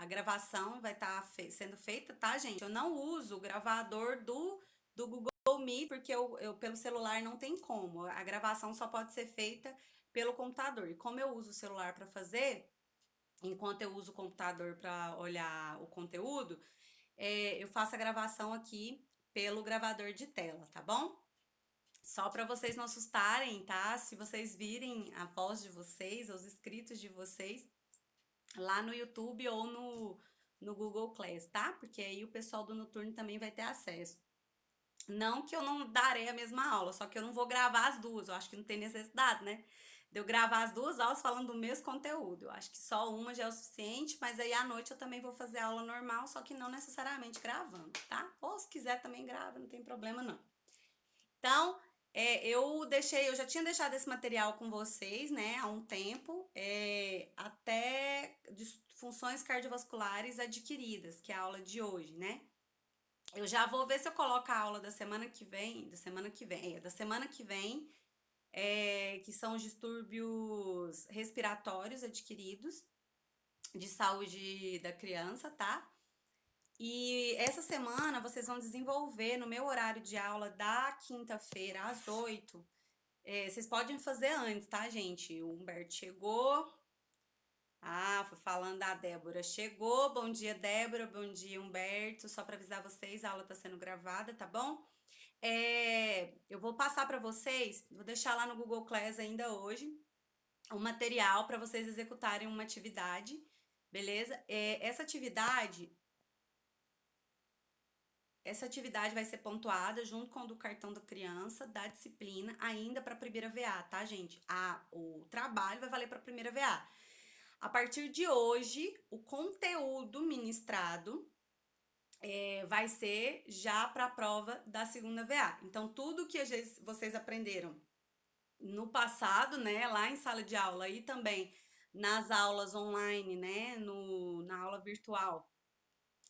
A gravação vai estar sendo feita, tá, gente? Eu não uso o gravador do Google Meet, porque pelo celular não tem como. A gravação só pode ser feita pelo computador. E como eu uso o celular para fazer, enquanto eu uso o computador para olhar o conteúdo, eu faço a gravação aqui pelo gravador de tela, tá bom? Só para vocês não assustarem, tá? Se vocês virem a voz de vocês, os inscritos de vocês, lá no YouTube ou no Google Class, tá? Porque aí o pessoal do Noturno também vai ter acesso. Não que eu não darei a mesma aula, só que eu não vou gravar as duas. Eu acho que não tem necessidade, né? De eu gravar as duas aulas falando do mesmo conteúdo. Eu acho que só uma já é o suficiente, mas aí à noite eu também vou fazer aula normal, só que não necessariamente gravando, tá? Ou se quiser também grava, não tem problema não. Então, eu já tinha deixado esse material com vocês, né, há um tempo, até disfunções cardiovasculares adquiridas, que é a aula de hoje, né? Eu já vou ver se eu coloco a aula da semana que vem, que são os distúrbios respiratórios adquiridos de saúde da criança, tá? E essa semana vocês vão desenvolver no meu horário de aula da quinta-feira às 8. Vocês podem fazer antes, tá, gente? O Humberto chegou. Ah, foi falando da Débora. Chegou. Bom dia, Débora. Bom dia, Humberto. Só para avisar vocês, a aula tá sendo gravada, tá bom? Eu vou passar para vocês, vou deixar lá no Google Class ainda hoje, um material para vocês executarem uma atividade, beleza? Essa atividade vai ser pontuada junto com o do cartão da criança, da disciplina, ainda para a primeira VA, tá, gente? O trabalho vai valer para a primeira VA. A partir de hoje, o conteúdo ministrado vai ser já para a prova da segunda VA. Então, tudo que vocês aprenderam no passado, né, lá em sala de aula e também nas aulas online, né, na aula virtual,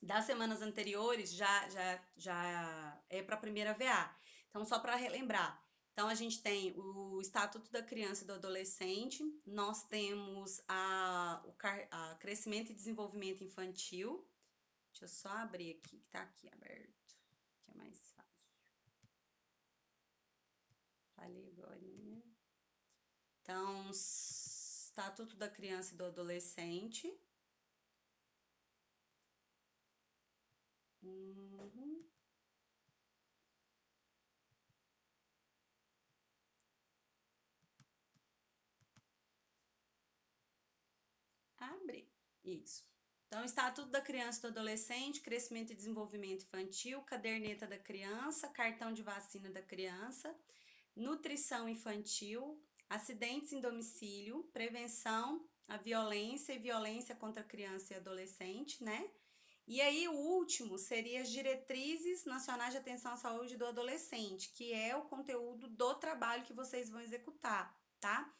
das semanas anteriores já é para a primeira VA. Então, só para relembrar. Então, a gente tem o Estatuto da Criança e do Adolescente, nós temos a Crescimento e Desenvolvimento Infantil. Deixa eu só abrir aqui, que tá aqui aberto, que é mais fácil. Falei agora, né? Então, Estatuto da Criança e do Adolescente. Uhum. Abre. Isso. Então, Estatuto da Criança e do Adolescente, Crescimento e Desenvolvimento Infantil, Caderneta da Criança, Cartão de Vacina da Criança, Nutrição Infantil, Acidentes em Domicílio, Prevenção à Violência e Violência contra Criança e Adolescente, né? E aí, o último seria as Diretrizes Nacionais de Atenção à Saúde do Adolescente, que é o conteúdo do trabalho que vocês vão executar, tá?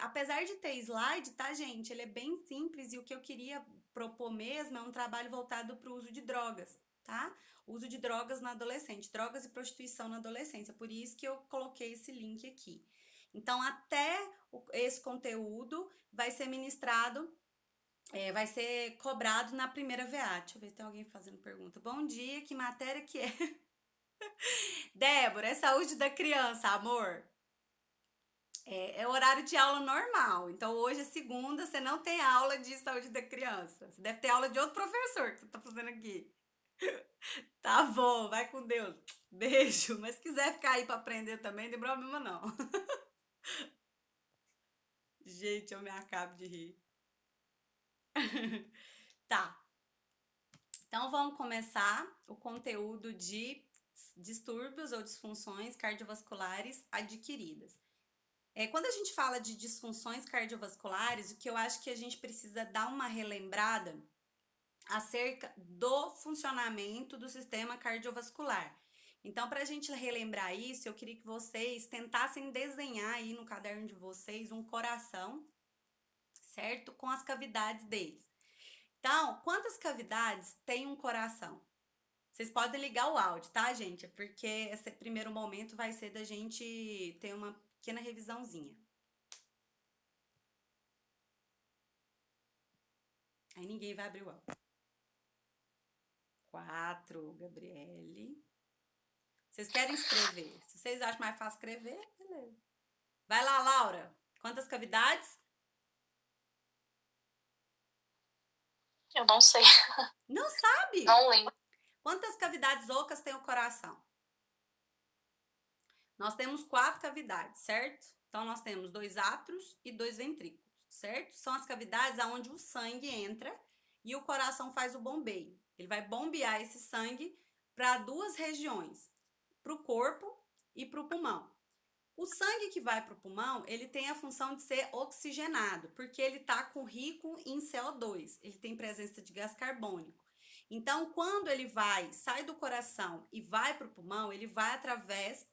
Apesar de ter slide, tá, gente? Ele é bem simples e o que eu queria propor mesmo é um trabalho voltado para o uso de drogas, tá? Uso de drogas na adolescente, drogas e prostituição na adolescência. Por isso que eu coloquei esse link aqui. Então, até esse conteúdo vai ser ministrado, vai ser cobrado na primeira VA. Deixa eu ver se tem alguém fazendo pergunta. Bom dia, que matéria que é? Débora, é saúde da criança, amor. É horário de aula normal. Então, hoje é segunda, você não tem aula de saúde da criança. Você deve ter aula de outro professor que você tá fazendo aqui. Tá bom, vai com Deus. Beijo. Mas se quiser ficar aí para aprender também, não tem problema não. Gente, eu me acabo de rir. Tá. Então, vamos começar o conteúdo de distúrbios ou disfunções cardiovasculares adquiridas. Quando a gente fala de disfunções cardiovasculares, o que eu acho que a gente precisa dar uma relembrada acerca do funcionamento do sistema cardiovascular. Então, para a gente relembrar isso, eu queria que vocês tentassem desenhar aí no caderno de vocês um coração, certo? Com as cavidades deles. Então, quantas cavidades tem um coração? Vocês podem ligar o áudio, tá, gente? É porque esse primeiro momento vai ser da gente ter uma pequena revisãozinha. Aí ninguém vai abrir o áudio. 4, Gabriele. Vocês querem escrever? Se vocês acham mais fácil escrever, beleza. Vai lá, Laura. Quantas cavidades? Eu não sei. Não sabe? Não lembro. Quantas cavidades ocas tem o coração? Nós temos 4 cavidades, certo? Então, nós temos 2 átrios e 2 ventrículos, certo? São as cavidades onde o sangue entra e o coração faz o bombeio. Ele vai bombear esse sangue para 2 regiões, para o corpo e para o pulmão. O sangue que vai para o pulmão, ele tem a função de ser oxigenado, porque ele está rico em CO2, ele tem presença de gás carbônico. Então, quando ele sai do coração e vai para o pulmão, ele vai através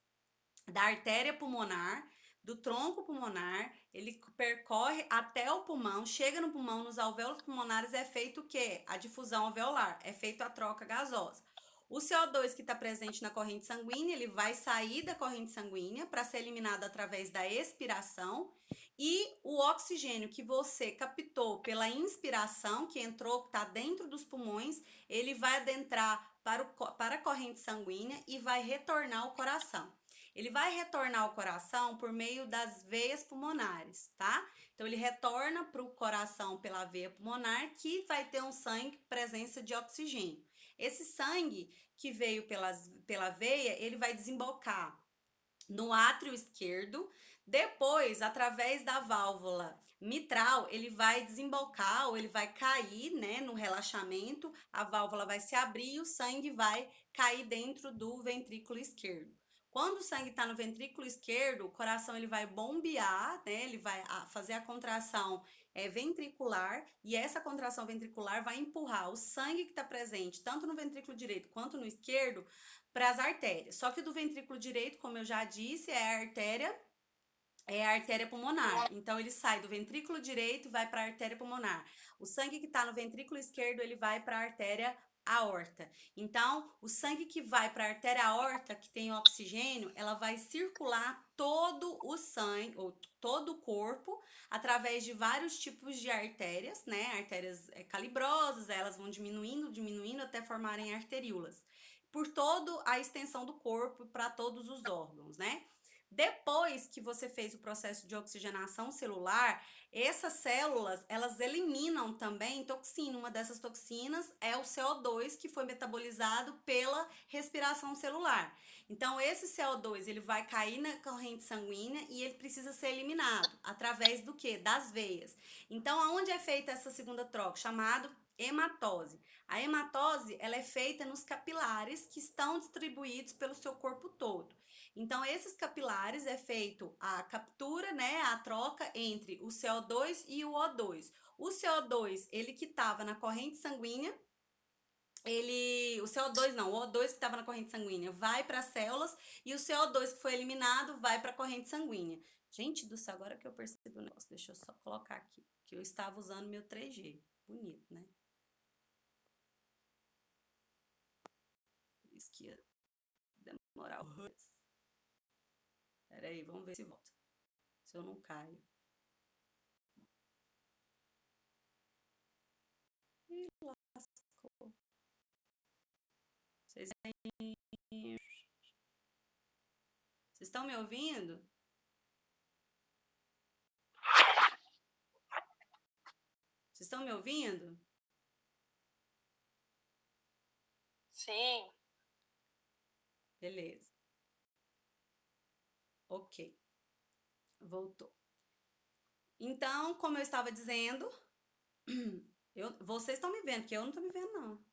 da artéria pulmonar, do tronco pulmonar, ele percorre até o pulmão, chega no pulmão, nos alvéolos pulmonares é feito o quê? A difusão alveolar, é feito a troca gasosa. O CO2 que está presente na corrente sanguínea, ele vai sair da corrente sanguínea para ser eliminado através da expiração, e o oxigênio que você captou pela inspiração, que entrou, que está dentro dos pulmões, ele vai adentrar para a corrente sanguínea e vai retornar ao coração. Ele vai retornar ao coração por meio das veias pulmonares, tá? Então, ele retorna para o coração pela veia pulmonar, que vai ter um sangue presença de oxigênio. Esse sangue que veio pela veia, ele vai desembocar no átrio esquerdo. Depois, através da válvula mitral, ele vai desembocar ou ele vai cair, né, no relaxamento, a válvula vai se abrir e o sangue vai cair dentro do ventrículo esquerdo. Quando o sangue está no ventrículo esquerdo, o coração ele vai bombear, né, ele vai fazer a contração ventricular, e essa contração ventricular vai empurrar o sangue que está presente tanto no ventrículo direito quanto no esquerdo para as artérias. Só que do ventrículo direito, como eu já disse, é a artéria pulmonar. Então, ele sai do ventrículo direito e vai para a artéria pulmonar. O sangue que está no ventrículo esquerdo, ele vai para a artéria aorta. Então, o sangue que vai para a artéria aorta, que tem oxigênio, ela vai circular todo o sangue, ou todo o corpo, através de vários tipos de artérias, né? Artérias calibrosas, elas vão diminuindo, diminuindo até formarem arteríolas. Por toda a extensão do corpo, para todos os órgãos, né? Depois que você fez o processo de oxigenação celular, essas células, elas eliminam também toxina. Uma dessas toxinas é o CO2, que foi metabolizado pela respiração celular. Então, esse CO2, ele vai cair na corrente sanguínea e ele precisa ser eliminado. Através do quê? Das veias. Então, aonde é feita essa segunda troca? Chamado hematose. A hematose, ela é feita nos capilares que estão distribuídos pelo seu corpo todo. Então, esses capilares é feito a captura, né, a troca entre o CO2 e o O2. O CO2, ele que estava na corrente sanguínea, o CO2 não, o O2 que estava na corrente sanguínea vai para as células e o CO2 que foi eliminado vai para a corrente sanguínea. Gente do céu, agora que eu percebi o negócio, deixa eu só colocar aqui, que eu estava usando meu 3G. Bonito, né? Isso que ia demorar horrores. Pera aí, vamos ver se volta. Se eu não caio. Ih, lascou. Vocês estão me ouvindo? Vocês estão me ouvindo? Sim. Beleza. Ok. Voltou. Então, como eu estava dizendo, vocês estão me vendo, porque eu não estou me vendo, não.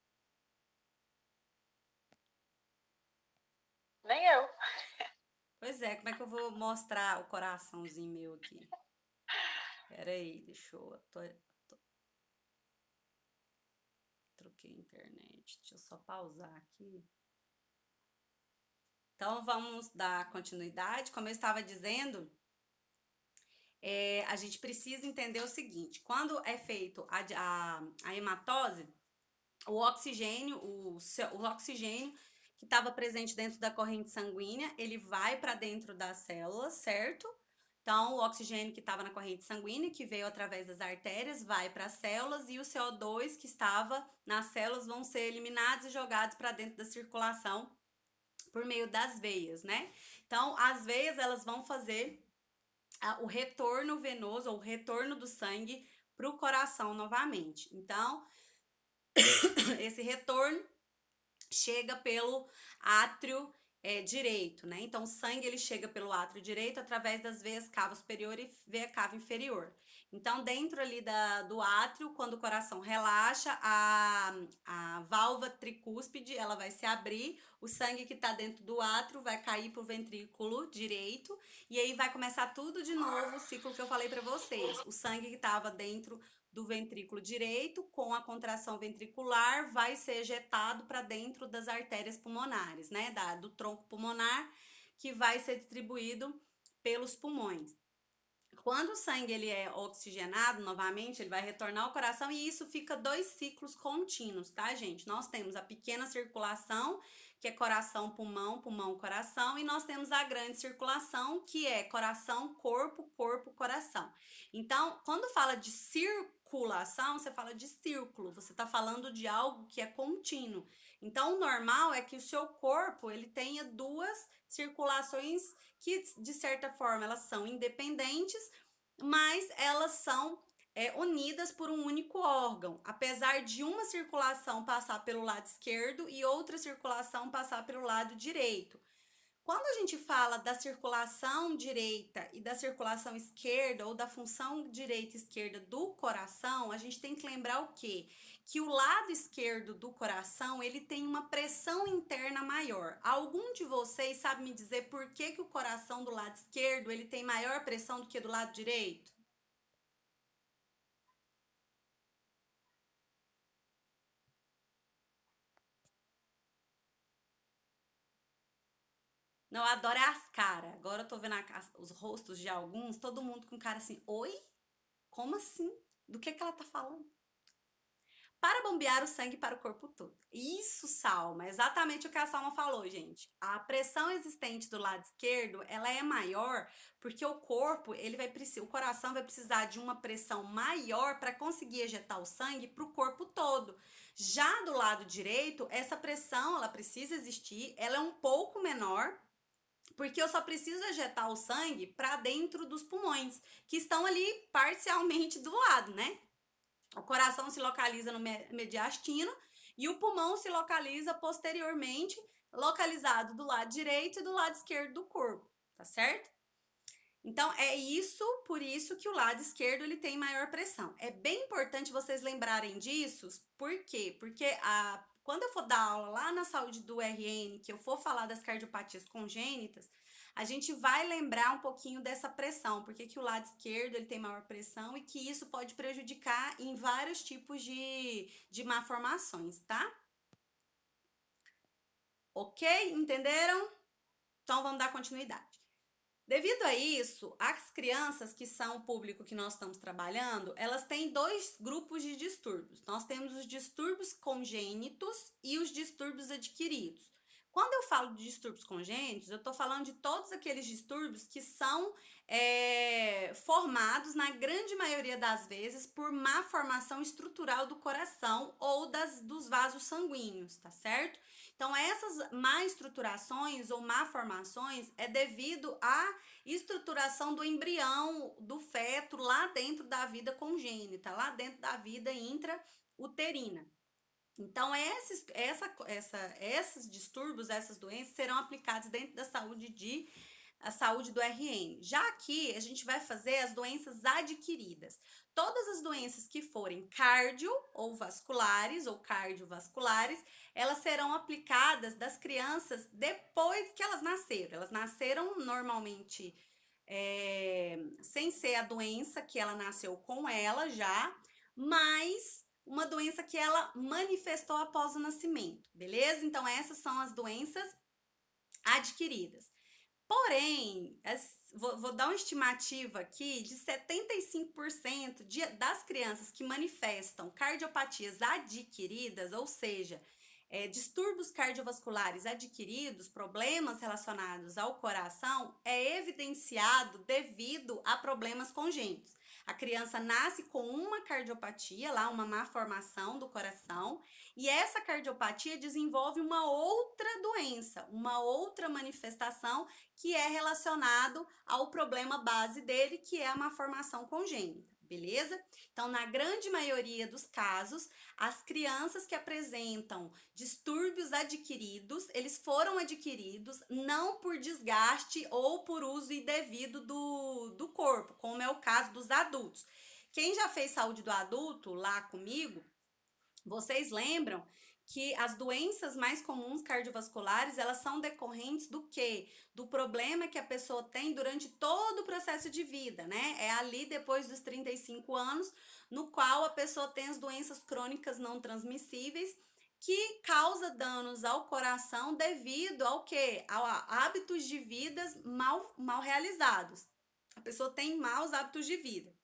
Nem eu. Pois é, como é que eu vou mostrar o coraçãozinho meu aqui? Pera aí, deixa eu... Troquei a internet. Deixa eu só pausar aqui. Então, vamos dar continuidade. Como eu estava dizendo, a gente precisa entender o seguinte: quando é feito a hematose, o oxigênio que estava presente dentro da corrente sanguínea, ele vai para dentro das células, certo? Então, o oxigênio que estava na corrente sanguínea, que veio através das artérias, vai para as células e o CO2 que estava nas células vão ser eliminados e jogados para dentro da circulação por meio das veias, né? Então, as veias elas vão fazer o retorno venoso ou o retorno do sangue para o coração novamente. Então, esse retorno chega pelo átrio direito, né? Então, o sangue ele chega pelo átrio direito através das veias cava superior e veia cava inferior. Então, dentro ali do átrio, quando o coração relaxa, a válvula tricúspide ela vai se abrir, o sangue que está dentro do átrio vai cair para o ventrículo direito e aí vai começar tudo de novo, o ciclo que eu falei para vocês. O sangue que estava dentro do ventrículo direito, com a contração ventricular, vai ser ejetado para dentro das artérias pulmonares, né? Do tronco pulmonar, que vai ser distribuído pelos pulmões. Quando o sangue ele é oxigenado novamente, ele vai retornar ao coração e isso fica 2 ciclos contínuos, tá, gente? Nós temos a pequena circulação, que é coração, pulmão, pulmão, coração, e nós temos a grande circulação, que é coração, corpo, corpo, coração. Então, quando fala de circulação, você fala de círculo, você está falando de algo que é contínuo. Então, o normal é que o seu corpo ele tenha 2 circulações que, de certa forma, elas são independentes, mas elas são unidas por um único órgão, apesar de uma circulação passar pelo lado esquerdo e outra circulação passar pelo lado direito. Quando a gente fala da circulação direita e da circulação esquerda, ou da função direita e esquerda do coração, a gente tem que lembrar o quê? Que o lado esquerdo do coração, ele tem uma pressão interna maior. Algum de vocês sabe me dizer por que o coração do lado esquerdo, ele tem maior pressão do que do lado direito? Não, eu adoro é as caras. Agora eu tô vendo os rostos de alguns, todo mundo com cara assim, oi? Como assim? Do que ela tá falando? Para bombear o sangue para o corpo todo. Isso, Salma, exatamente o que a Salma falou, gente. A pressão existente do lado esquerdo, ela é maior porque o corpo, ele vai precisar, o coração vai precisar de uma pressão maior para conseguir ejetar o sangue para o corpo todo. Já do lado direito, essa pressão, ela precisa existir, ela é um pouco menor, porque eu só preciso ejetar o sangue para dentro dos pulmões, que estão ali parcialmente do lado, né? O coração se localiza no mediastino e o pulmão se localiza posteriormente, localizado do lado direito e do lado esquerdo do corpo, tá certo? Então é isso, por isso que o lado esquerdo ele tem maior pressão. É bem importante vocês lembrarem disso, por quê? Porque quando eu for dar aula lá na saúde do RN, que eu for falar das cardiopatias congênitas, a gente vai lembrar um pouquinho dessa pressão, porque que o lado esquerdo ele tem maior pressão e que isso pode prejudicar em vários tipos de malformações, tá? Ok? Entenderam? Então vamos dar continuidade. Devido a isso, as crianças que são o público que nós estamos trabalhando, elas têm 2 grupos de distúrbios. Nós temos os distúrbios congênitos e os distúrbios adquiridos. Quando eu falo de distúrbios congênitos, eu estou falando de todos aqueles distúrbios que são formados, na grande maioria das vezes, por má formação estrutural do coração ou dos vasos sanguíneos, tá certo? Então, essas má estruturações ou má formações é devido à estruturação do embrião, do feto, lá dentro da vida congênita, lá dentro da vida intrauterina. Então, esses distúrbios, essas doenças serão aplicados dentro da a saúde do RN. Já aqui, a gente vai fazer as doenças adquiridas. Todas as doenças que forem cardio ou vasculares ou cardiovasculares, elas serão aplicadas das crianças depois que elas nasceram. Elas nasceram normalmente sem ser a doença que ela nasceu com ela já, mas uma doença que ela manifestou após o nascimento, beleza? Então, essas são as doenças adquiridas. Porém, vou dar uma estimativa aqui de 75% das crianças que manifestam cardiopatias adquiridas, ou seja, distúrbios cardiovasculares adquiridos, problemas relacionados ao coração, é evidenciado devido a problemas congênitos. A criança nasce com uma cardiopatia, lá uma má formação do coração, e essa cardiopatia desenvolve uma outra doença, uma outra manifestação que é relacionado ao problema base dele, que é a má formação congênita, beleza? Então, na grande maioria dos casos, as crianças que apresentam distúrbios adquiridos, eles foram adquiridos não por desgaste ou por uso indevido do corpo, como é o caso dos adultos. Quem já fez saúde do adulto lá comigo, vocês lembram que as doenças mais comuns cardiovasculares, elas são decorrentes do quê? Do problema que a pessoa tem durante todo o processo de vida, né? É ali depois dos 35 anos, no qual a pessoa tem as doenças crônicas não transmissíveis, que causa danos ao coração devido ao quê? A hábitos de vida mal realizados. A pessoa tem maus hábitos de vida.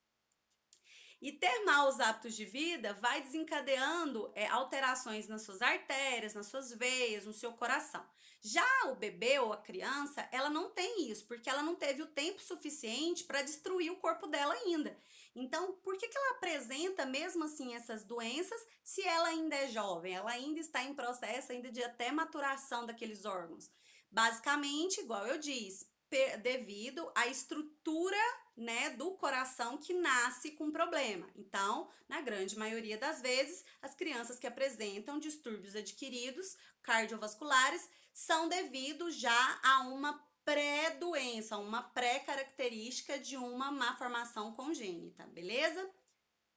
E ter maus hábitos de vida vai desencadeando alterações nas suas artérias, nas suas veias, no seu coração. Já o bebê ou a criança, ela não tem isso, porque ela não teve o tempo suficiente para destruir o corpo dela ainda. Então, por que ela apresenta mesmo assim essas doenças se ela ainda é jovem? Ela ainda está em processo ainda de até maturação daqueles órgãos. Basicamente, igual eu disse, devido à estrutura, né, do coração que nasce com problema. Então, na grande maioria das vezes, as crianças que apresentam distúrbios adquiridos cardiovasculares são devido já a uma pré-doença, uma pré-característica de uma má formação congênita, beleza?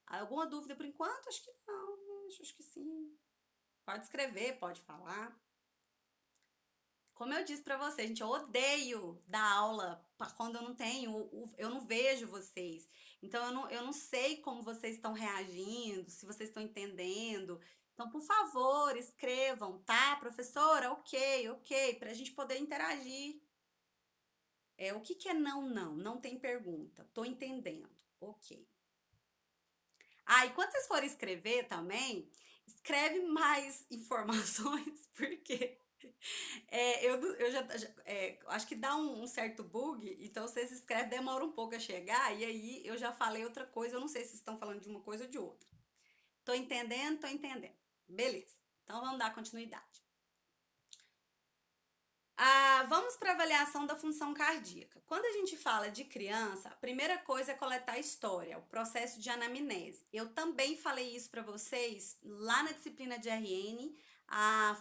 Alguma dúvida por enquanto? Acho que não, acho que sim. Pode escrever, pode falar. Como eu disse pra você, gente, eu odeio dar aula quando eu não tenho, eu não vejo vocês. Então, eu não sei como vocês estão reagindo, se vocês estão entendendo. Então, por favor, escrevam, tá, professora? Ok, ok, pra gente poder interagir. O que que é não, não? Não tem pergunta. Tô entendendo. Ok. Ah, e quando vocês forem escrever também, escreve mais informações, porque acho que dá um certo bug, então vocês escrevem, demora um pouco a chegar, e aí eu já falei outra coisa, eu não sei se vocês estão falando de uma coisa ou de outra. Tô entendendo, tô entendendo. Beleza, então vamos dar continuidade. Vamos para a avaliação da função cardíaca. Quando a gente fala de criança, a primeira coisa é coletar a história, o processo de anamnese. Eu também falei isso para vocês lá na disciplina de RN,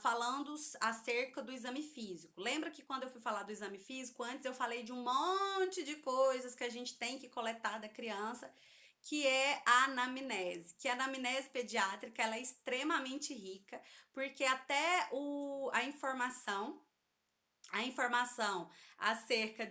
falando acerca do exame físico. Lembra que quando eu fui falar do exame físico, antes eu falei de um monte de coisas que a gente tem que coletar da criança, que é a anamnese, que a anamnese pediátrica ela é extremamente rica, porque até a informação acerca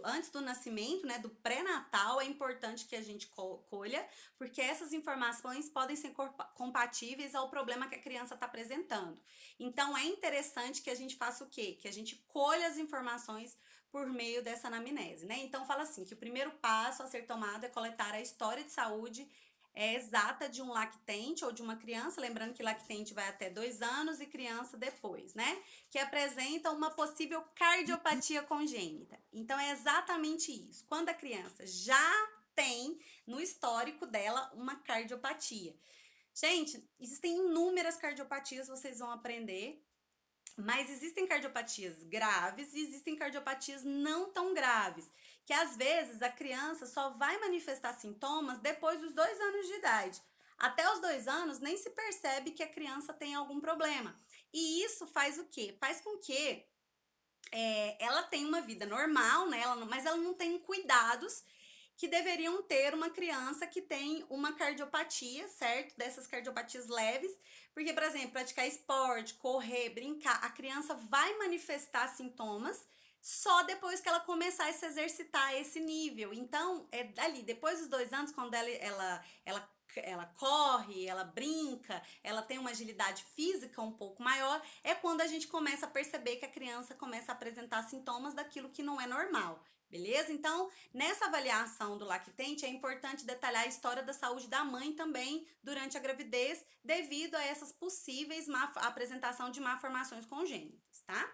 antes do nascimento, né, do pré-natal, é importante que a gente colha, porque essas informações podem ser compatíveis ao problema que a criança está apresentando. Então, é interessante que a gente faça o quê? Que a gente colha as informações por meio dessa anamnese, né? Então, fala assim, que o primeiro passo a ser tomado é coletar a história de saúde exata de um lactente ou de uma criança, lembrando que lactente vai até 2 anos e criança depois, né? Que apresenta uma possível cardiopatia congênita. Então, é exatamente isso. Quando a criança já tem no histórico dela uma cardiopatia. Gente, existem inúmeras cardiopatias, vocês vão aprender, mas existem cardiopatias graves e existem cardiopatias não tão graves, que às vezes a criança só vai manifestar sintomas depois dos 2 anos de idade. Até os 2 anos nem se percebe que a criança tem algum problema. E isso faz o quê? Faz com que ela tenha uma vida normal, né? Mas ela não tem cuidados que deveriam ter uma criança que tem uma cardiopatia, certo? Dessas cardiopatias leves, porque, por exemplo, praticar esporte, correr, brincar, a criança vai manifestar sintomas só depois que ela começar a se exercitar a esse nível. Então, é dali, depois dos 2 anos, quando ela corre, ela brinca, ela tem uma agilidade física um pouco maior, é quando a gente começa a perceber que a criança começa a apresentar sintomas daquilo que não é normal. Beleza? Então, nessa avaliação do lactente, é importante detalhar a história da saúde da mãe também durante a gravidez, devido a essas possíveis apresentação de malformações congênitas, tá?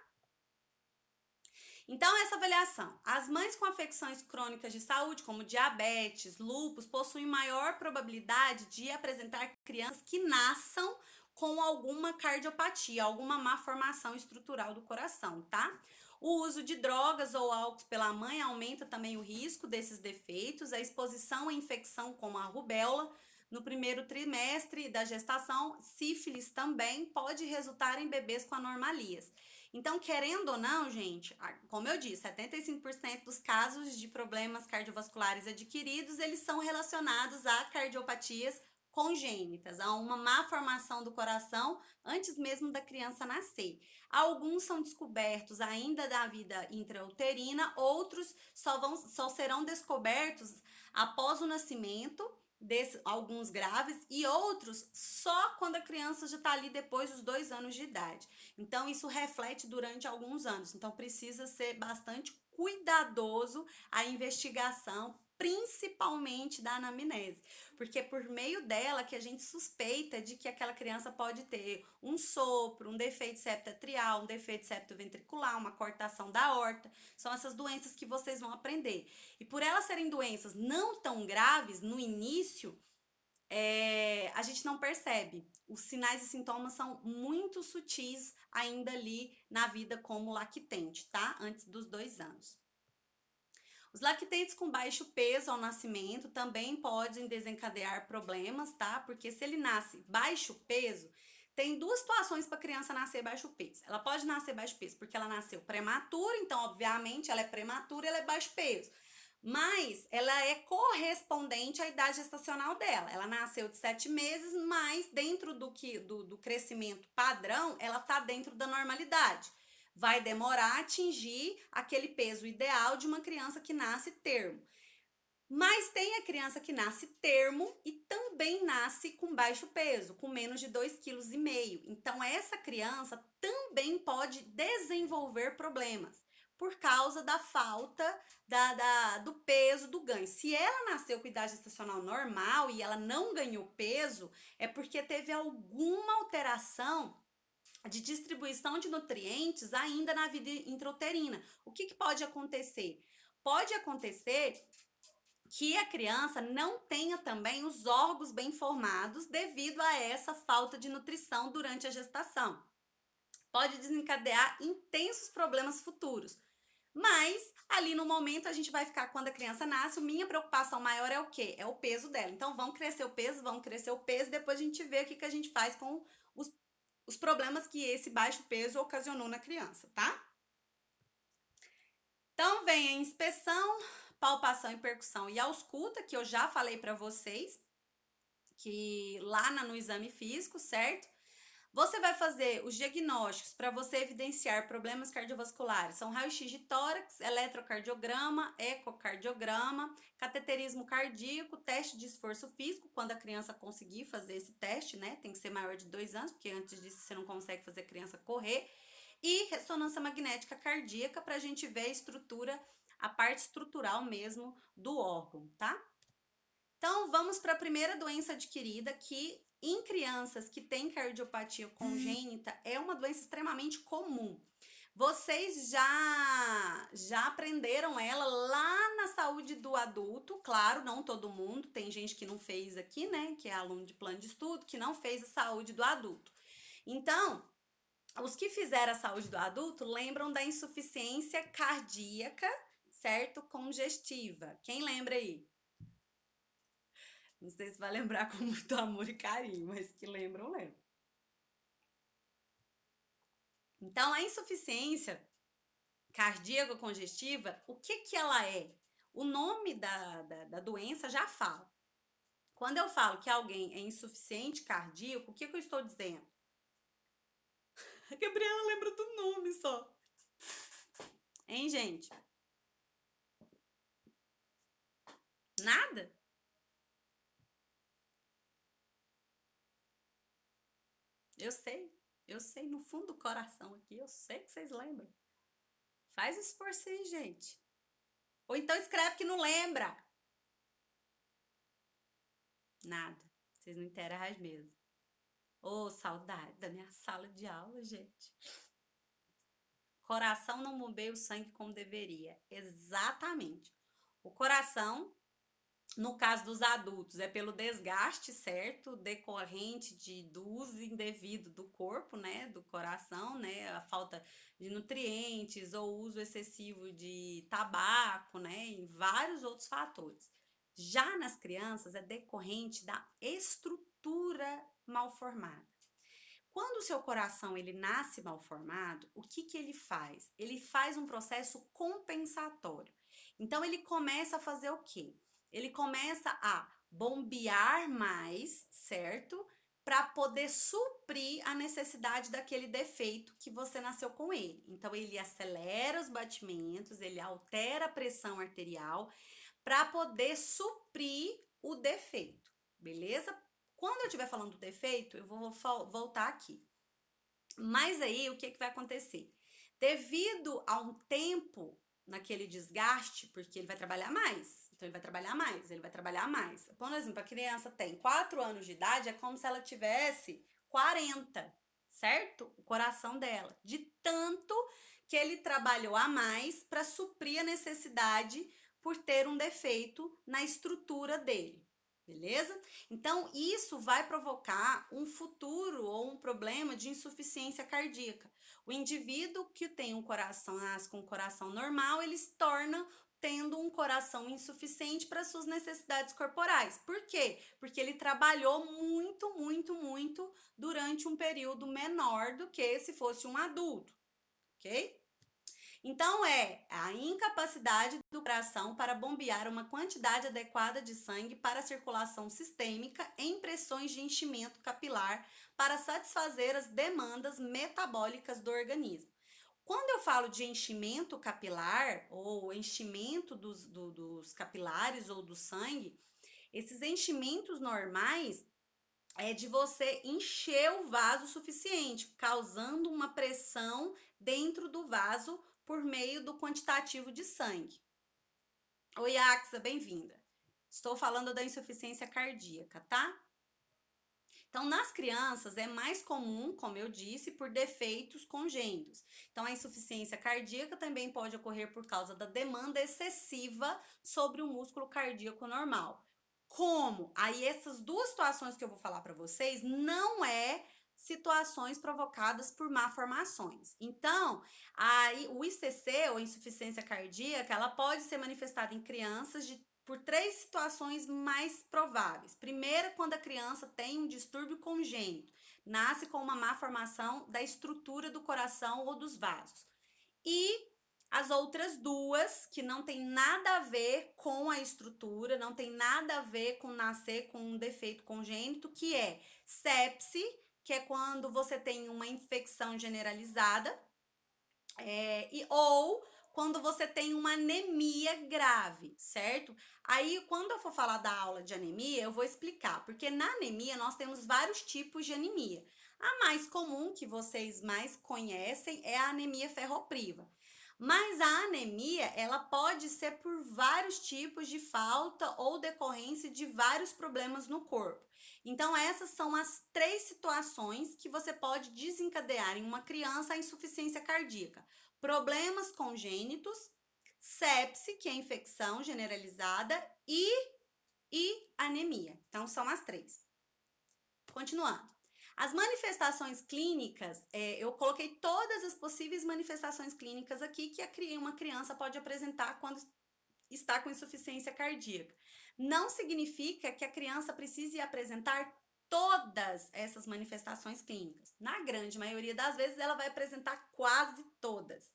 Então, essa avaliação. As mães com afecções crônicas de saúde, como diabetes, lúpus, possuem maior probabilidade de apresentar crianças que nasçam com alguma cardiopatia, alguma malformação estrutural do coração, tá? O uso de drogas ou álcool pela mãe aumenta também o risco desses defeitos. A exposição à infecção como a rubéola no primeiro trimestre da gestação, sífilis também pode resultar em bebês com anomalias. Então, querendo ou não, gente, como eu disse, 75% dos casos de problemas cardiovasculares adquiridos, eles são relacionados a cardiopatias congênitas, a uma má formação do coração antes mesmo da criança nascer. Alguns são descobertos ainda da vida intrauterina, outros só serão descobertos após o nascimento, alguns graves, e outros só quando a criança já está ali depois dos 2 anos de idade. Então, isso reflete durante alguns anos. Então, precisa ser bastante cuidadoso a investigação, principalmente da anamnese, porque é por meio dela que a gente suspeita de que aquela criança pode ter um sopro, um defeito septatrial, um defeito septoventricular, uma cortação da aorta. São essas doenças que vocês vão aprender. E por elas serem doenças não tão graves no início, a gente não percebe. Os sinais e sintomas são muito sutis ainda ali na vida como lactente, tá? Antes dos 2 anos. Os lactentes com baixo peso ao nascimento também podem desencadear problemas, tá? Porque se ele nasce baixo peso, tem 2 situações para a criança nascer baixo peso. Ela pode nascer baixo peso porque ela nasceu prematura, então, obviamente, ela é prematura, ela é baixo peso. Mas ela é correspondente à idade gestacional dela. Ela nasceu de 7 meses, mas dentro do crescimento padrão, ela tá dentro da normalidade. Vai demorar a atingir aquele peso ideal de uma criança que nasce termo. Mas tem a criança que nasce termo e também nasce com baixo peso, com menos de 2,5 kg. Então, essa criança também pode desenvolver problemas por causa da falta do peso do ganho. Se ela nasceu com idade gestacional normal e ela não ganhou peso, é porque teve alguma alteração de distribuição de nutrientes ainda na vida intrauterina. O que pode acontecer? Pode acontecer que a criança não tenha também os órgãos bem formados devido a essa falta de nutrição durante a gestação. Pode desencadear intensos problemas futuros. Mas ali no momento a gente vai ficar, quando a criança nasce, minha preocupação maior é o quê? É o peso dela. Então vamos crescer o peso, depois a gente vê o que a gente faz com os problemas que esse baixo peso ocasionou na criança, tá? Então vem a inspeção, palpação e percussão e ausculta, que eu já falei para vocês, que lá no exame físico, certo? Você vai fazer os diagnósticos para você evidenciar problemas cardiovasculares. São raio-x de tórax, eletrocardiograma, ecocardiograma, cateterismo cardíaco, teste de esforço físico, quando a criança conseguir fazer esse teste, né? Tem que ser maior de 2 anos, porque antes disso você não consegue fazer a criança correr. E ressonância magnética cardíaca para a gente ver a estrutura, a parte estrutural mesmo do órgão, tá? Então, vamos para a primeira doença adquirida, que em crianças que têm cardiopatia congênita é uma doença extremamente comum. Vocês já aprenderam ela lá na saúde do adulto, claro, não todo mundo, tem gente que não fez aqui, né, que é aluno de plano de estudo, que não fez a saúde do adulto. Então, os que fizeram a saúde do adulto lembram da insuficiência cardíaca, certo? Congestiva. Quem lembra aí? Não sei se vai lembrar com muito amor e carinho, mas que lembram, lembram. Então, a insuficiência cardíaca congestiva, o que ela é? O nome da doença já fala. Quando eu falo que alguém é insuficiente cardíaco, o que eu estou dizendo? A Gabriela lembra do nome só. Hein, gente? Nada? Eu sei no fundo do coração aqui, eu sei que vocês lembram. Faz esforço aí, gente. Ou então escreve que não lembra. Nada. Vocês não interagem mesmo. Ô, saudade da minha sala de aula, gente. Coração não bombeia o sangue como deveria. Exatamente. O coração, no caso dos adultos, é pelo desgaste, certo? Decorrente do uso indevido do corpo, né? Do coração, né? A falta de nutrientes ou uso excessivo de tabaco, né? E vários outros fatores. Já nas crianças, é decorrente da estrutura mal formada. Quando o seu coração ele nasce mal formado, o que ele faz? Ele faz um processo compensatório. Então ele começa a fazer o quê? Ele começa a bombear mais, certo? Para poder suprir a necessidade daquele defeito que você nasceu com ele. Então ele acelera os batimentos, ele altera a pressão arterial para poder suprir o defeito, beleza? Quando eu estiver falando do defeito, eu vou voltar aqui. Mas aí, o que vai acontecer? Devido a um tempo naquele desgaste, porque ele vai trabalhar mais, então ele vai trabalhar mais, ele vai trabalhar mais. Por exemplo, a criança tem 4 anos de idade, é como se ela tivesse 40, certo? O coração dela, de tanto que ele trabalhou a mais para suprir a necessidade por ter um defeito na estrutura dele. Beleza? Então, isso vai provocar um futuro ou um problema de insuficiência cardíaca. O indivíduo que tem um coração, nasce com um coração normal, ele se torna tendo um coração insuficiente para suas necessidades corporais. Por quê? Porque ele trabalhou muito durante um período menor do que se fosse um adulto, ok? Então, é a incapacidade do coração para bombear uma quantidade adequada de sangue para a circulação sistêmica em pressões de enchimento capilar para satisfazer as demandas metabólicas do organismo. Quando eu falo de enchimento capilar ou enchimento dos capilares ou do sangue, esses enchimentos normais é de você encher o vaso suficiente, causando uma pressão dentro do vaso por meio do quantitativo de sangue. Oi, Axa, bem-vinda. Estou falando da insuficiência cardíaca, tá? Então, nas crianças é mais comum, como eu disse, por defeitos congênitos. Então, a insuficiência cardíaca também pode ocorrer por causa da demanda excessiva sobre o músculo cardíaco normal. Como? Aí essas duas situações que eu vou falar para vocês não é situações provocadas por malformações. Então, aí o ICC, ou insuficiência cardíaca, ela pode ser manifestada em crianças por 3 situações mais prováveis. Primeira, quando a criança tem um distúrbio congênito, nasce com uma má formação da estrutura do coração ou dos vasos. E as outras duas, que não tem nada a ver com a estrutura, não tem nada a ver com nascer com um defeito congênito, que é sepse, que é quando você tem uma infecção generalizada, ou quando você tem uma anemia grave, certo? Aí, quando eu for falar da aula de anemia, eu vou explicar, porque na anemia nós temos vários tipos de anemia. A mais comum, que vocês mais conhecem, é a anemia ferropriva. Mas a anemia, ela pode ser por vários tipos de falta ou decorrência de vários problemas no corpo. Então, essas são as 3 situações que você pode desencadear em uma criança a insuficiência cardíaca: problemas congênitos, sepse, que é infecção generalizada, e anemia. Então, são as 3. Continuando. As manifestações clínicas, eu coloquei todas as possíveis manifestações clínicas aqui que uma criança pode apresentar quando está com insuficiência cardíaca. Não significa que a criança precise apresentar todas essas manifestações clínicas. Na grande maioria das vezes, ela vai apresentar quase todas.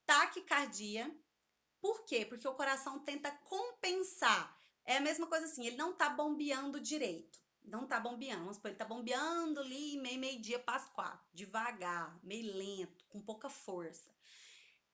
Taquicardia. Por quê? Porque o coração tenta compensar. É a mesma coisa assim, ele não tá bombeando direito. Não tá bombeando. Vamos supor, ele tá bombeando ali meio-dia para as 4. Devagar, meio lento, com pouca força.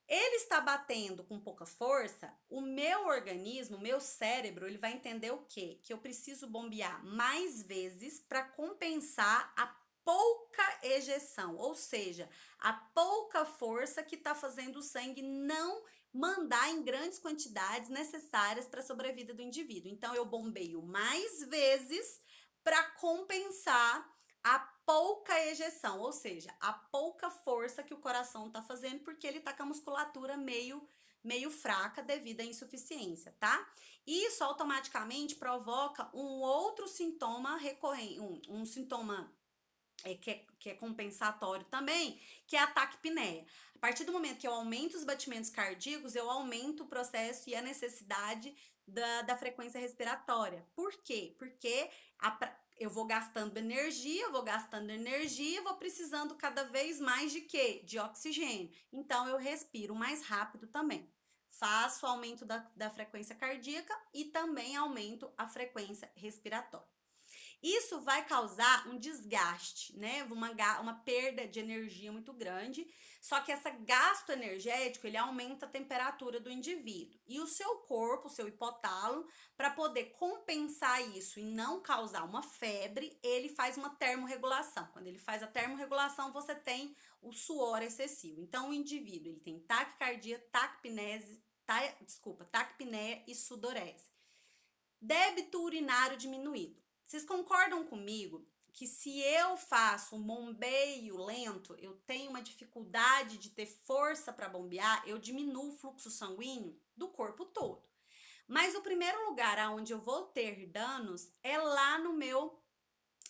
Ele está batendo com pouca força, o meu organismo, o meu cérebro, ele vai entender o quê? Que eu preciso bombear mais vezes para compensar a pouca ejeção, ou seja, a pouca força que está fazendo o sangue não mandar em grandes quantidades necessárias para a sobrevida do indivíduo. Então, eu bombeio mais vezes para compensar a pouca ejeção, ou seja, a pouca força que o coração está fazendo, porque ele está com a musculatura meio fraca devido à insuficiência, tá? Isso automaticamente provoca um outro sintoma recorrente, um sintoma que é compensatório também, que é a taquipneia. A partir do momento que eu aumento os batimentos cardíacos, eu aumento o processo e a necessidade da frequência respiratória. Por quê? Porque eu vou gastando energia, vou precisando cada vez mais de quê? De oxigênio. Então, eu respiro mais rápido também. Faço aumento da frequência cardíaca e também aumento a frequência respiratória. Isso vai causar um desgaste, né? Uma perda de energia muito grande. Só que esse gasto energético, ele aumenta a temperatura do indivíduo. E o seu corpo, o seu hipotálamo, para poder compensar isso e não causar uma febre, ele faz uma termorregulação. Quando ele faz a termorregulação, você tem o suor excessivo. Então, o indivíduo, ele tem taquicardia, taquipneia e sudorese. Débito urinário diminuído. Vocês concordam comigo que se eu faço um bombeio lento, eu tenho uma dificuldade de ter força para bombear, eu diminuo o fluxo sanguíneo do corpo todo. Mas o primeiro lugar aonde eu vou ter danos é lá no meu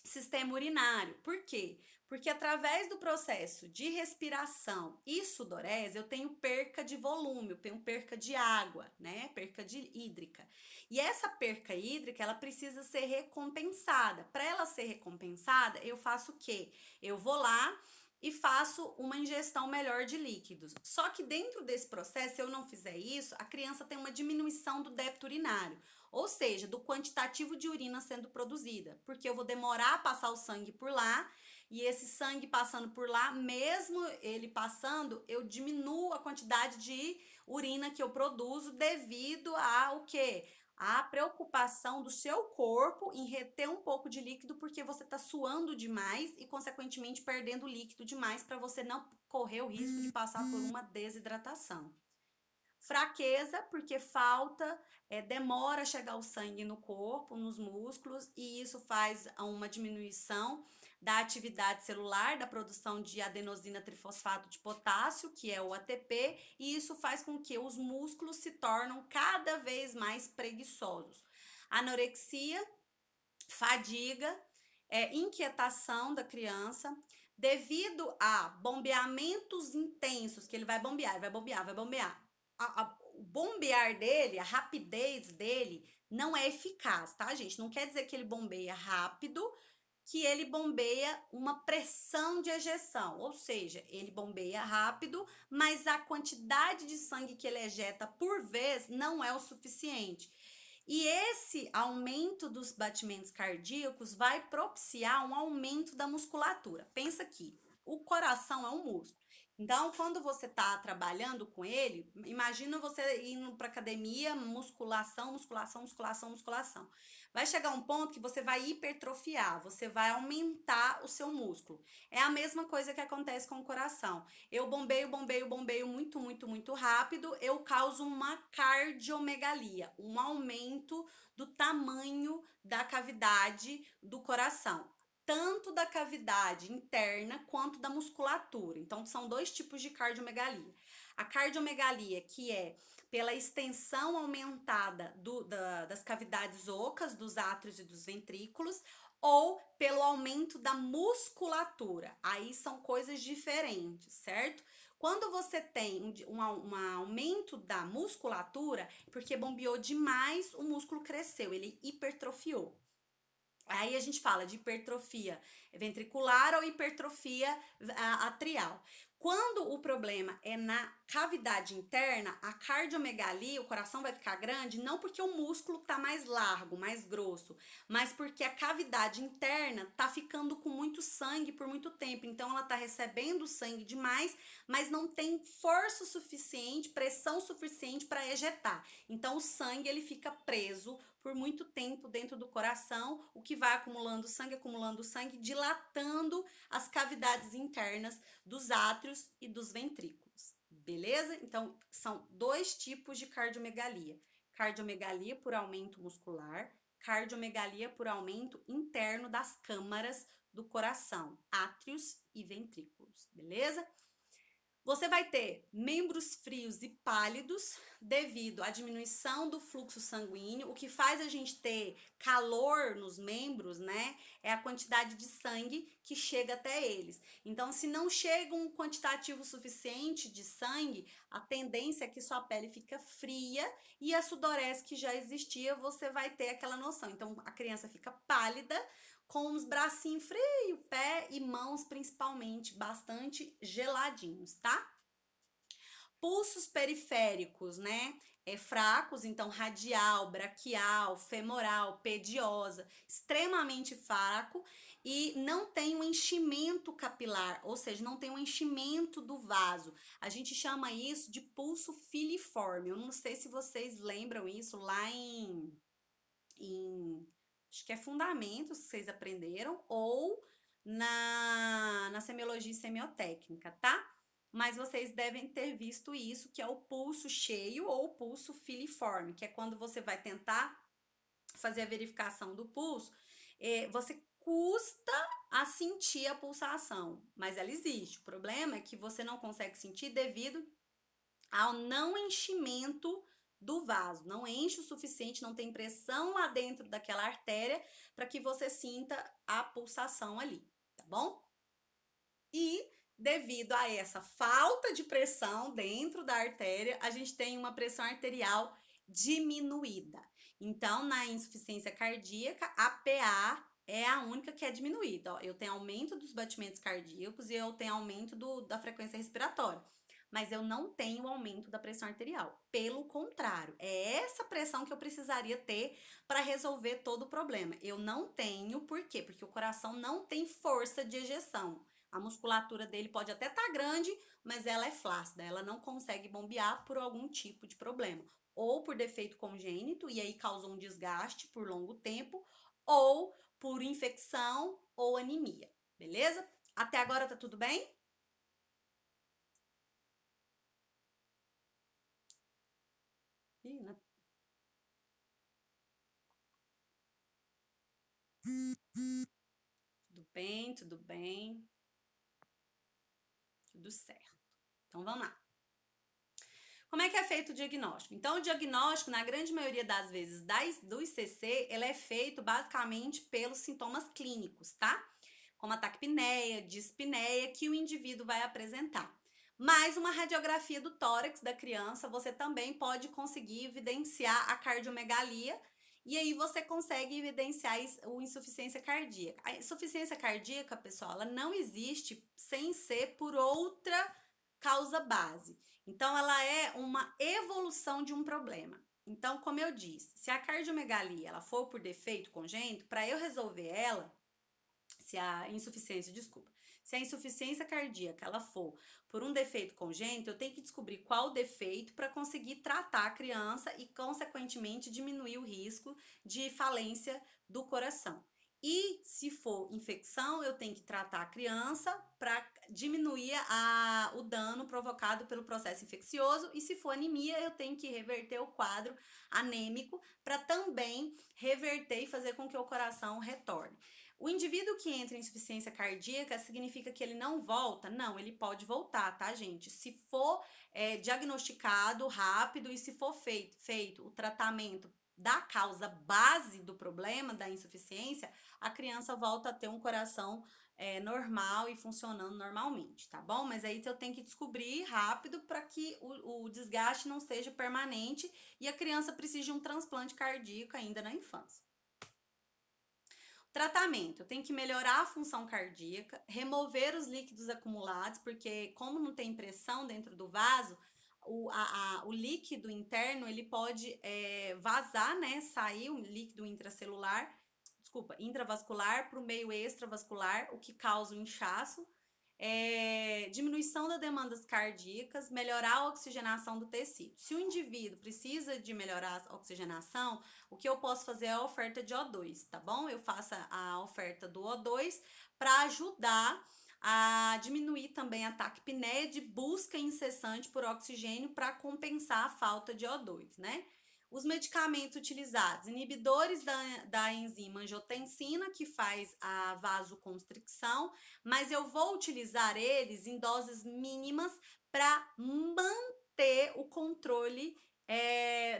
sistema urinário. Por quê? Porque através do processo de respiração e sudorese, eu tenho perca de volume, eu tenho perca de água, né? Perca de hídrica. E essa perca hídrica, ela precisa ser recompensada. Para ela ser recompensada, eu faço o quê? Eu vou lá e faço uma ingestão melhor de líquidos. Só que dentro desse processo, se eu não fizer isso, a criança tem uma diminuição do débito urinário, ou seja, do quantitativo de urina sendo produzida, porque eu vou demorar a passar o sangue por lá, e esse sangue passando por lá, mesmo ele passando, eu diminuo a quantidade de urina que eu produzo devido ao quê? A preocupação do seu corpo em reter um pouco de líquido, porque você está suando demais e, consequentemente, perdendo líquido demais para você não correr o risco de passar por uma desidratação. Fraqueza, porque falta, demora a chegar o sangue no corpo, nos músculos, e isso faz uma diminuição da atividade celular, da produção de adenosina trifosfato de potássio, que é o ATP, e isso faz com que os músculos se tornem cada vez mais preguiçosos. Anorexia, fadiga, inquietação da criança, devido a bombeamentos intensos, que ele vai bombear, vai bombear, vai bombear. O bombear dele, a rapidez dele, não é eficaz, tá, gente? Não quer dizer que ele bombeia rápido, que ele bombeia uma pressão de ejeção, ou seja, ele bombeia rápido, mas a quantidade de sangue que ele ejeta por vez não é o suficiente. E esse aumento dos batimentos cardíacos vai propiciar um aumento da musculatura. Pensa aqui, o coração é um músculo. Então, quando você está trabalhando com ele, imagina você indo para academia, musculação, musculação, musculação, musculação. Vai chegar um ponto que você vai hipertrofiar, você vai aumentar o seu músculo. É a mesma coisa que acontece com o coração. Eu bombeio muito, muito, muito rápido, eu causo uma cardiomegalia, um aumento do tamanho da cavidade do coração, tanto da cavidade interna quanto da musculatura. Então, são dois tipos de cardiomegalia. A cardiomegalia, que é pela extensão aumentada das cavidades ocas, dos átrios e dos ventrículos, ou pelo aumento da musculatura. Aí são coisas diferentes, certo? Quando você tem um aumento da musculatura, porque bombeou demais, o músculo cresceu, ele hipertrofiou. Aí a gente fala de hipertrofia ventricular ou hipertrofia atrial. Quando o problema é na cavidade interna, a cardiomegalia, o coração vai ficar grande, não porque o músculo tá mais largo, mais grosso, mas porque a cavidade interna tá ficando com muito sangue por muito tempo. Então ela tá recebendo sangue demais, mas não tem força suficiente, pressão suficiente para ejetar. Então o sangue ele fica preso por muito tempo dentro do coração, o que vai acumulando sangue, dilatando as cavidades internas dos átrios e dos ventrículos. beleza? Então, são dois tipos de cardiomegalia. Cardiomegalia por aumento muscular, cardiomegalia por aumento interno das câmaras do coração, átrios e ventrículos, beleza? Você vai ter membros frios e pálidos devido à diminuição do fluxo sanguíneo. O que faz a gente ter calor nos membros, né, é a quantidade de sangue que chega até eles. Então, se não chega um quantitativo suficiente de sangue, a tendência é que sua pele fica fria e a sudorese que já existia, você vai ter aquela noção. Então, a criança fica pálida, com os bracinhos frios, pé e mãos principalmente bastante geladinhos, tá? Pulsos periféricos, né? Fracos, então radial, braquial, femoral, pediosa, extremamente fraco e não tem um enchimento capilar, ou seja, não tem um enchimento do vaso. A gente chama isso de pulso filiforme. Eu não sei se vocês lembram isso lá em acho que é fundamentos que vocês aprenderam, ou na semiologia e semiotécnica, tá? Mas vocês devem ter visto isso, que é o pulso cheio ou o pulso filiforme, que é quando você vai tentar fazer a verificação do pulso, você custa a sentir a pulsação, mas ela existe. O problema é que você não consegue sentir devido ao não enchimento do vaso, não enche o suficiente, não tem pressão lá dentro daquela artéria para que você sinta a pulsação ali, tá bom? E devido a essa falta de pressão dentro da artéria, a gente tem uma pressão arterial diminuída. Então, na insuficiência cardíaca, a PA é a única que é diminuída. Ó, eu tenho aumento dos batimentos cardíacos e eu tenho aumento da frequência respiratória, mas eu não tenho aumento da pressão arterial. Pelo contrário, é essa pressão que eu precisaria ter para resolver todo o problema. Eu não tenho, por quê? Porque o coração não tem força de ejeção. A musculatura dele pode até estar grande, mas ela é flácida, ela não consegue bombear por algum tipo de problema. Ou por defeito congênito, e aí causou um desgaste por longo tempo, ou por infecção ou anemia, beleza? Até agora tá tudo bem? Ih, não. Tudo bem, tudo bem. Tudo certo. Então vamos lá. Como é que é feito o diagnóstico? Então, o diagnóstico, na grande maioria das vezes do ICC, ele é feito basicamente pelos sintomas clínicos, tá? Como a taquipneia, dispneia, que o indivíduo vai apresentar. Mas uma radiografia do tórax da criança, você também pode conseguir evidenciar a cardiomegalia, e aí você consegue evidenciar a insuficiência cardíaca. A insuficiência cardíaca, pessoal, ela não existe sem ser por outra causa base. Então, ela é uma evolução de um problema. Então, como eu disse, se a cardiomegalia ela for por defeito congênito, para eu resolver ela, se a insuficiência, desculpa, se a insuficiência cardíaca ela for por um defeito congênito, eu tenho que descobrir qual o defeito para conseguir tratar a criança e, consequentemente, diminuir o risco de falência do coração. E se for infecção, eu tenho que tratar a criança para diminuir o dano provocado pelo processo infeccioso. E se for anemia, eu tenho que reverter o quadro anêmico para também reverter e fazer com que o coração retorne. O indivíduo que entra em insuficiência cardíaca significa que ele não volta? Não, ele pode voltar, tá, gente? Se for diagnosticado rápido e se for feito o tratamento da causa base do problema, da insuficiência, a criança volta a ter um coração normal e funcionando normalmente, tá bom? Mas aí eu tenho que descobrir rápido para que o desgaste não seja permanente e a criança precise de um transplante cardíaco ainda na infância. Tratamento, tem que melhorar a função cardíaca, remover os líquidos acumulados, porque como não tem pressão dentro do vaso, o líquido interno ele pode vazar, né? Sair o líquido intravascular para o meio extravascular, o que causa o inchaço. Diminuição das demandas cardíacas, melhorar a oxigenação do tecido. Se o indivíduo precisa de melhorar a oxigenação, o que eu posso fazer é a oferta de O2, tá bom? Eu faço a oferta do O2 para ajudar a diminuir também a taquipneia de busca incessante por oxigênio para compensar a falta de O2, né? Os medicamentos utilizados, inibidores da enzima angiotensina, que faz a vasoconstricção, mas eu vou utilizar eles em doses mínimas para manter o controle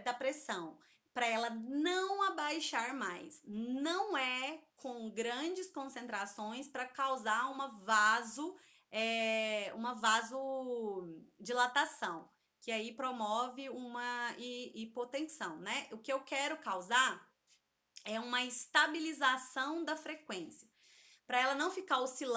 da pressão, para ela não abaixar mais. Não é com grandes concentrações para causar uma vasodilatação, que aí promove uma hipotensão, né? O que eu quero causar é uma estabilização da frequência, para ela não ficar oscilando